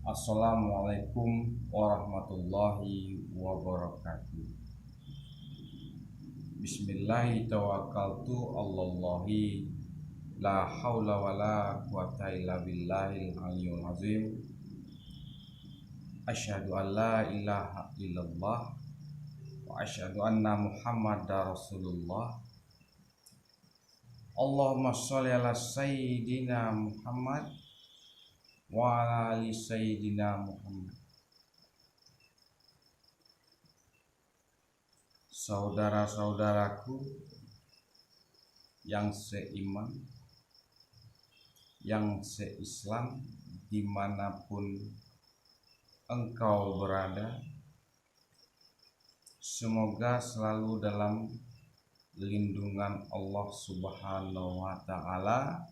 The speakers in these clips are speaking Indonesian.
Assalamualaikum warahmatullahi wabarakatuh. Bismillahi tawakkaltu Allahi la haula wala quwata illa billahil aliyyil azim. Asyhadu an la ilaha illallah wa asyhadu anna Muhammadar Rasulullah. Allahumma sholli ala sayyidina Muhammad wa ala ali sayyidina Muhammad. Saudara-saudaraku yang seiman, yang seislam, dimanapun engkau berada, semoga selalu dalam lindungan Allah Subhanahu wa Ta'ala,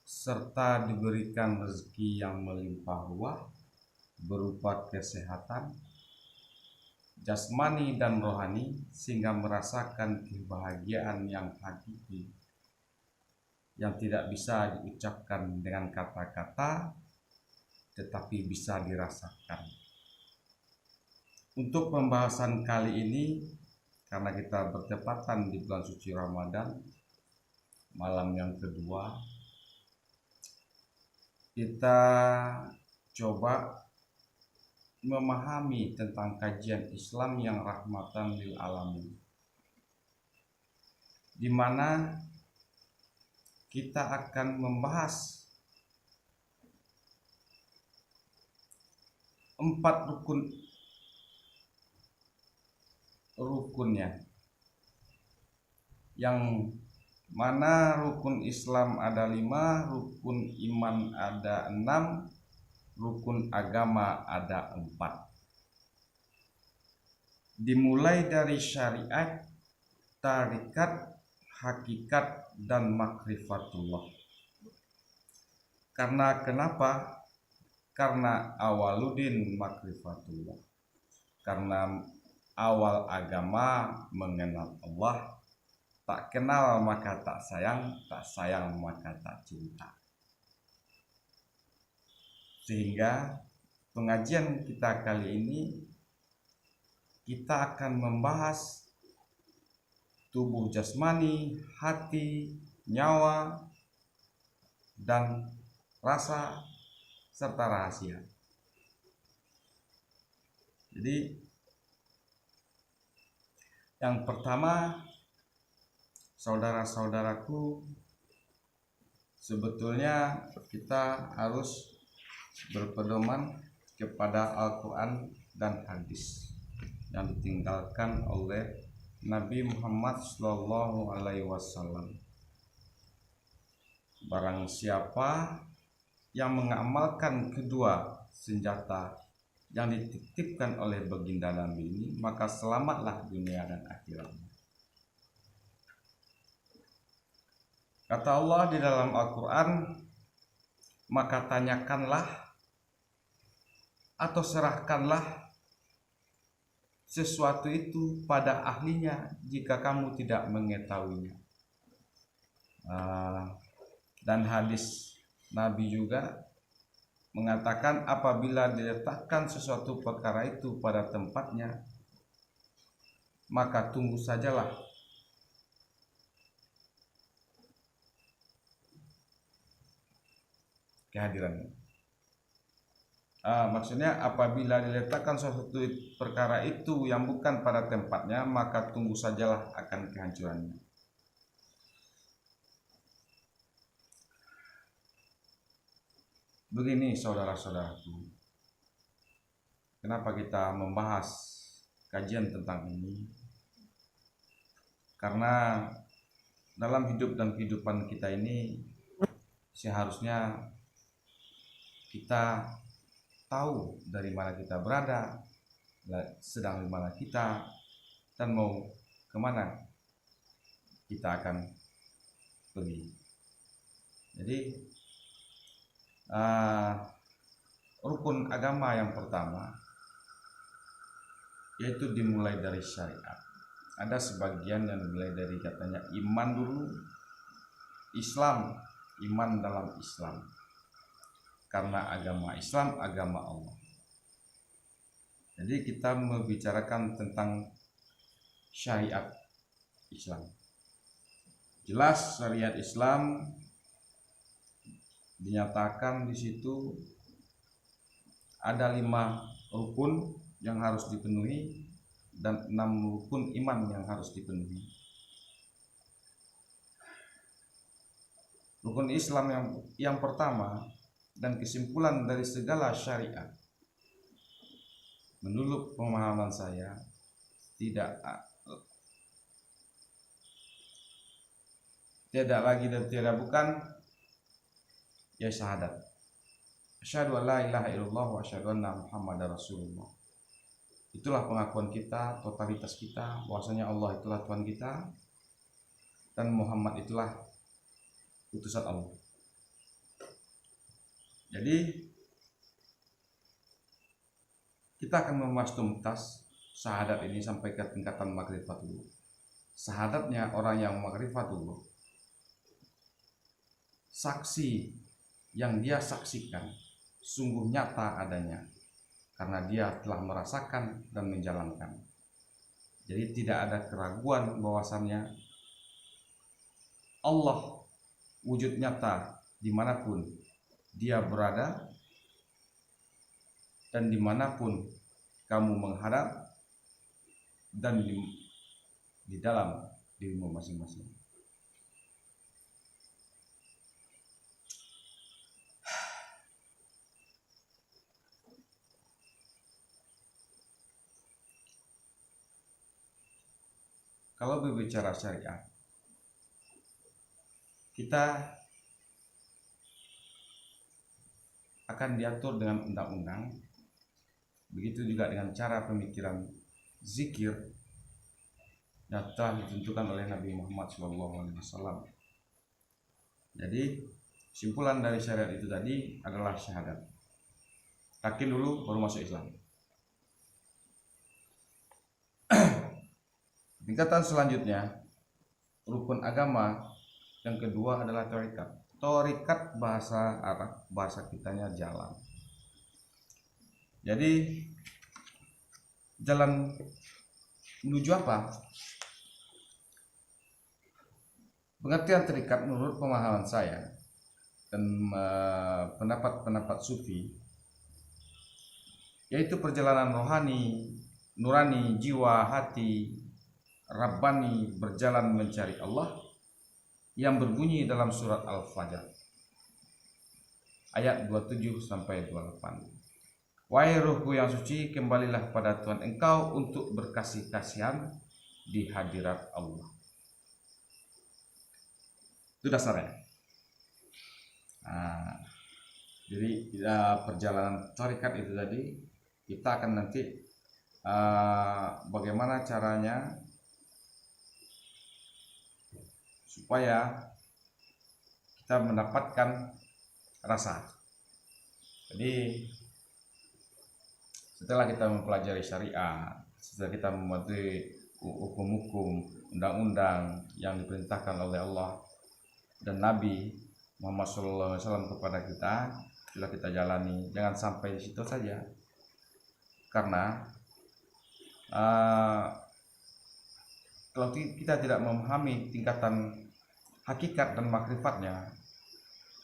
serta diberikan rezeki yang melimpah ruah berupa kesehatan jasmani dan rohani, sehingga merasakan kebahagiaan yang hakiki yang tidak bisa diucapkan dengan kata-kata, tetapi bisa dirasakan. Untuk pembahasan kali ini, karena kita bertepatan di bulan suci Ramadan, malam yang kedua, kita coba memahami tentang kajian Islam yang rahmatan lil alamin, di mana kita akan membahas 4 rukunnya, yang mana rukun Islam ada 5, rukun iman ada 6, rukun agama ada 4. Dimulai dari syariat, tarikat, hakikat, dan makrifatullah. Karena kenapa? Karena awaludin makrifatullah. Karena awal agama mengenal Allah. Tak kenal maka tak sayang maka tak cinta. Sehingga pengajian kita kali ini, kita akan membahas tubuh jasmani, hati, nyawa, dan rasa serta rahasia. Jadi yang pertama, saudara-saudaraku, sebetulnya kita harus berpedoman kepada Al-Quran dan hadis yang ditinggalkan oleh Nabi Muhammad SAW. Barang siapa yang mengamalkan kedua senjata yang dititipkan oleh baginda Nabi ini, maka selamatlah dunia dan akhiratnya. Kata Allah di dalam Al-Quran, maka tanyakanlah atau serahkanlah sesuatu itu pada ahlinya jika kamu tidak mengetahuinya. Dan hadis Nabi juga mengatakan, apabila diletakkan sesuatu perkara itu pada tempatnya, maka tunggu sajalah kehadirannya. Maksudnya apabila diletakkan suatu perkara itu yang bukan pada tempatnya, maka tunggu sajalah akan kehancurannya. Begini saudara-saudaraku, kenapa kita membahas kajian tentang ini? Karena dalam hidup dan kehidupan kita ini, seharusnya kita tahu dari mana kita berada, sedang di mana kita, dan mau kemana kita akan pergi. Jadi rukun agama yang pertama yaitu dimulai dari syariat. Ada sebagian yang dimulai dari katanya iman dulu, Islam, iman dalam Islam. karena agama Islam agama Allah. Jadi kita membicarakan tentang syariat Islam. Jelas syariat Islam dinyatakan di situ ada 5 rukun yang harus dipenuhi dan 6 rukun iman yang harus dipenuhi. Rukun Islam yang pertama dan kesimpulan dari segala syariat, menurut pemahaman saya, tidak lagi dan tidak bukan ya syahadat. Asyhadu an la ilaha illallah wa asyhadu anna Muhammadar Rasulullah. Itulah pengakuan kita, totalitas kita, bahwasanya Allah itulah Tuhan kita dan Muhammad itulah utusan Allah. Jadi kita akan membahas tuntas syahadat ini sampai ke tingkatan makrifatullah. Syahadatnya orang yang makrifatullah, saksi yang dia saksikan sungguh nyata adanya karena dia telah merasakan dan menjalankan. Jadi tidak ada keraguan bahwasannya Allah wujud nyata dimanapun dia berada dan dimanapun kamu menghadap dan di dalam dirimu masing-masing. Kalau berbicara syariat, kita akan diatur dengan undang-undang, begitu juga dengan cara pemikiran zikir yang telah ditentukan oleh Nabi Muhammad SAW. Jadi kesimpulan dari syariat itu tadi adalah syahadat. Yakin dulu baru masuk Islam. Tingkatan selanjutnya, rukun agama yang kedua adalah thariqat. Thariqat bahasa Arab, bahasa kitanya jalan. Jadi jalan menuju apa? Pengertian thariqat menurut pemahaman saya dan pendapat-pendapat sufi, yaitu perjalanan rohani, nurani, jiwa, hati, Rabbani berjalan mencari Allah yang berbunyi dalam surat Al-Fajr ayat 27 sampai 28. Wahai ruhku yang suci, kembalilah pada Tuhan engkau untuk berkasih-kasihan di hadirat Allah. Itu dasarnya. Jadi perjalanan thariqat itu tadi kita akan nanti bagaimana caranya supaya kita mendapatkan rasa. Jadi setelah kita mempelajari syariat, setelah kita mematuhi hukum-hukum, undang-undang yang diperintahkan oleh Allah dan Nabi Muhammad SAW kepada kita, sudah kita jalani. Jangan sampai di situ saja, karena kalau kita tidak memahami tingkatan hakikat dan makrifatnya,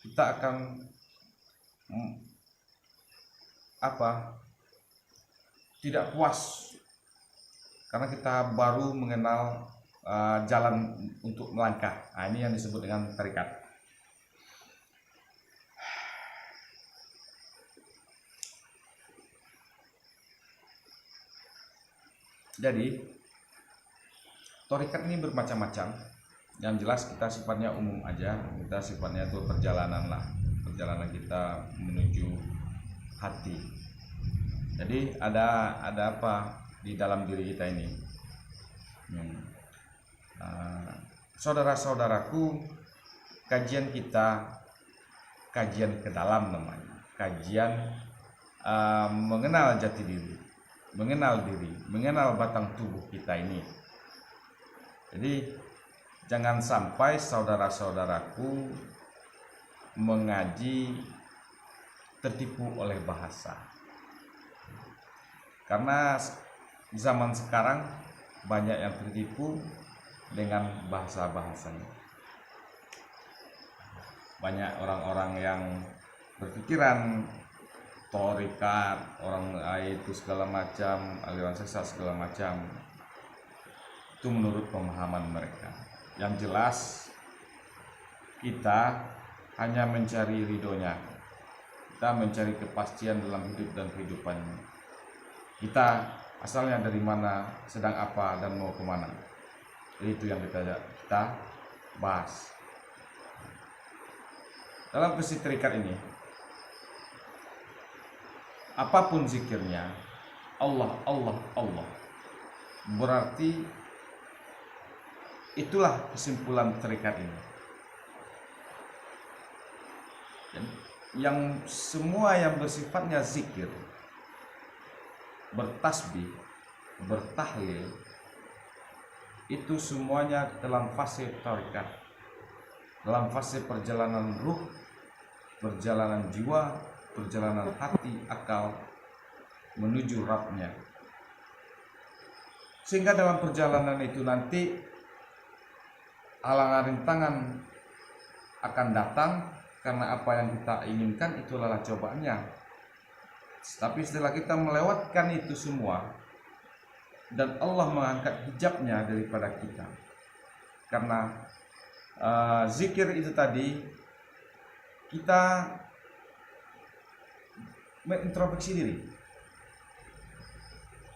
kita akan tidak puas karena kita baru mengenal jalan untuk melangkah. Ini yang disebut dengan thariqat. Jadi thariqat ini bermacam-macam. Yang jelas kita sifatnya umum aja, kita sifatnya itu perjalanan kita menuju hati. Jadi ada apa di dalam diri kita ini? Saudara-saudaraku, kajian kita kajian ke dalam namanya, kajian mengenal jati diri, mengenal batang tubuh kita ini. Jadi jangan sampai saudara-saudaraku mengaji tertipu oleh bahasa. Karena zaman sekarang banyak yang tertipu dengan bahasa-bahasanya. Banyak orang-orang yang berpikiran torikat, orang itu segala macam, aliran sesat segala macam. Itu menurut pemahaman mereka. Yang jelas kita hanya mencari ridhonya. Kita mencari kepastian dalam hidup dan kehidupan. Kita asalnya dari mana, sedang apa, dan mau kemana. Itu yang kita bahas. Dalam prinsip tarikat ini, apapun zikirnya, Allah, Allah, Allah, berarti itulah kesimpulan tarikat ini. Yang semua yang bersifatnya zikir, bertasbih, bertahlil, itu semuanya dalam fase tarikat, dalam fase perjalanan ruh, perjalanan jiwa, perjalanan hati, akal menuju Rabbnya. Sehingga dalam perjalanan itu nanti halangan rintangan akan datang, karena apa yang kita inginkan itu adalah cobaannya. Tapi setelah kita melewatkan itu semua dan Allah mengangkat hijabnya daripada kita, karena zikir itu tadi kita mengintrospeksi diri.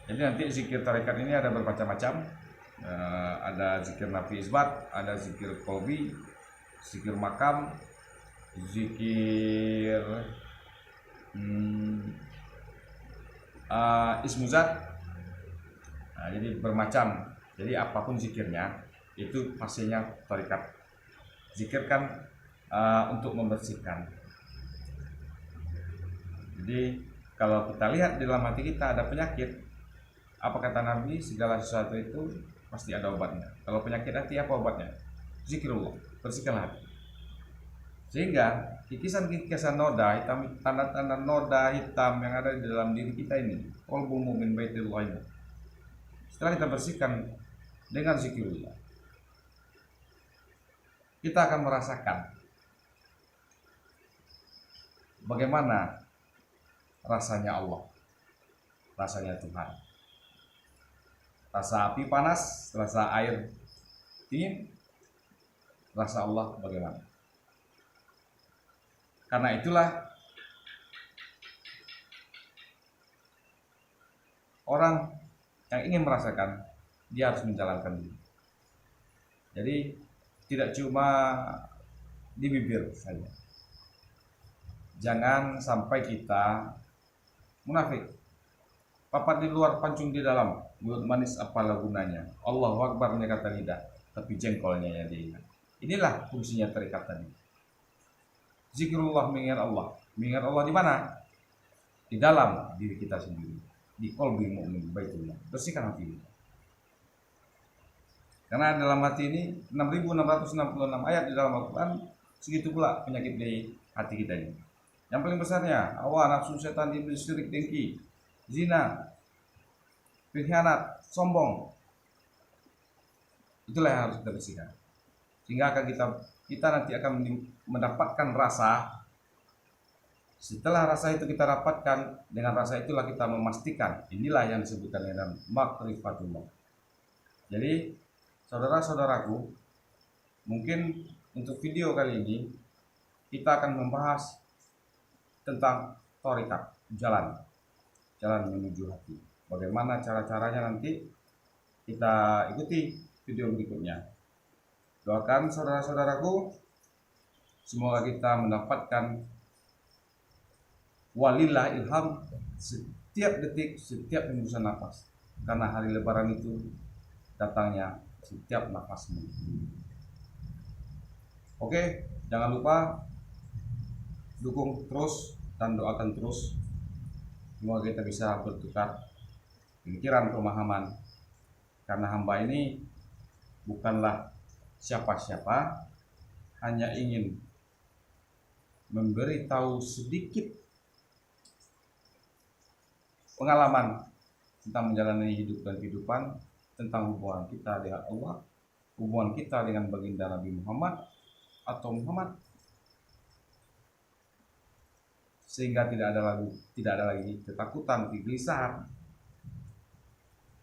Jadi nanti zikir tarekat ini ada bermacam-macam. Ada zikir nafi isbat, ada zikir qalbi, zikir makam, zikir ismuzat. Jadi bermacam. Jadi apapun zikirnya itu fasenya tarekat. Zikir kan untuk membersihkan. Jadi kalau kita lihat di dalam hati kita ada penyakit, apa kata Nabi, segala sesuatu itu pasti ada obatnya. Kalau penyakit hati, apa obatnya? Zikrullah, bersihkanlah hati. Sehingga kikisan-kikisan noda hitam, tanda-tanda noda hitam yang ada di dalam diri kita ini, qalbu mu'min baitullah ini, setelah kita bersihkan dengan zikrullah, kita akan merasakan bagaimana rasanya Allah, rasanya Tuhan, rasa api panas, rasa air dingin, rasa Allah bagaimana. Karena itulah orang yang ingin merasakan, dia harus menjalankan diri. Jadi tidak cuma di bibir saja. Jangan sampai kita munafik, papat di luar pancung di dalam, mulut manis apalah gunanya, Allahu Akbarnya kata lidah, tapi jengkolnya ya dia. Inilah fungsinya tarekat tadi. Zikrullah, mengingat Allah. Mengingat Allah di mana? Di dalam diri kita sendiri, di qalbi mu'min baitullah. Bersihkan hati kita. Karena dalam hati ini 6.666 ayat di dalam Al-Quran, segitu pula penyakit di hati kita ini. Yang paling besarnya hawa nafsu, setan, iblis, syirik, dengki, zina, pengkhianat, sombong. Itulah yang harus kita bersihkan. Sehingga akan kita nanti akan mendapatkan rasa. Setelah rasa itu kita dapatkan, dengan rasa itulah kita memastikan, inilah yang disebutkan dengan makrifatullah. Jadi saudara-saudaraku, mungkin untuk video kali ini kita akan membahas tentang thariqat, jalan menuju hati. Bagaimana cara-caranya nanti kita ikuti video berikutnya. Doakan saudara-saudaraku, semoga kita mendapatkan walillah ilham setiap detik, setiap hembusan nafas. Karena hari lebaran itu datangnya setiap nafasmu. Oke, jangan lupa dukung terus dan doakan terus. Semoga kita bisa bertukar pemikiran, pemahaman. Karena hamba ini bukanlah siapa-siapa, hanya ingin memberitahu sedikit pengalaman tentang menjalani hidup dan kehidupan, tentang hubungan kita dengan Allah, hubungan kita dengan baginda Nabi Muhammad atau Muhammad, sehingga tidak ada lagi ketakutan, kegelisahan,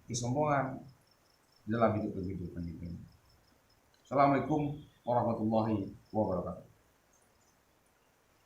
kesombongan dalam hidup kehidupan ini. Assalamualaikum warahmatullahi wabarakatuh.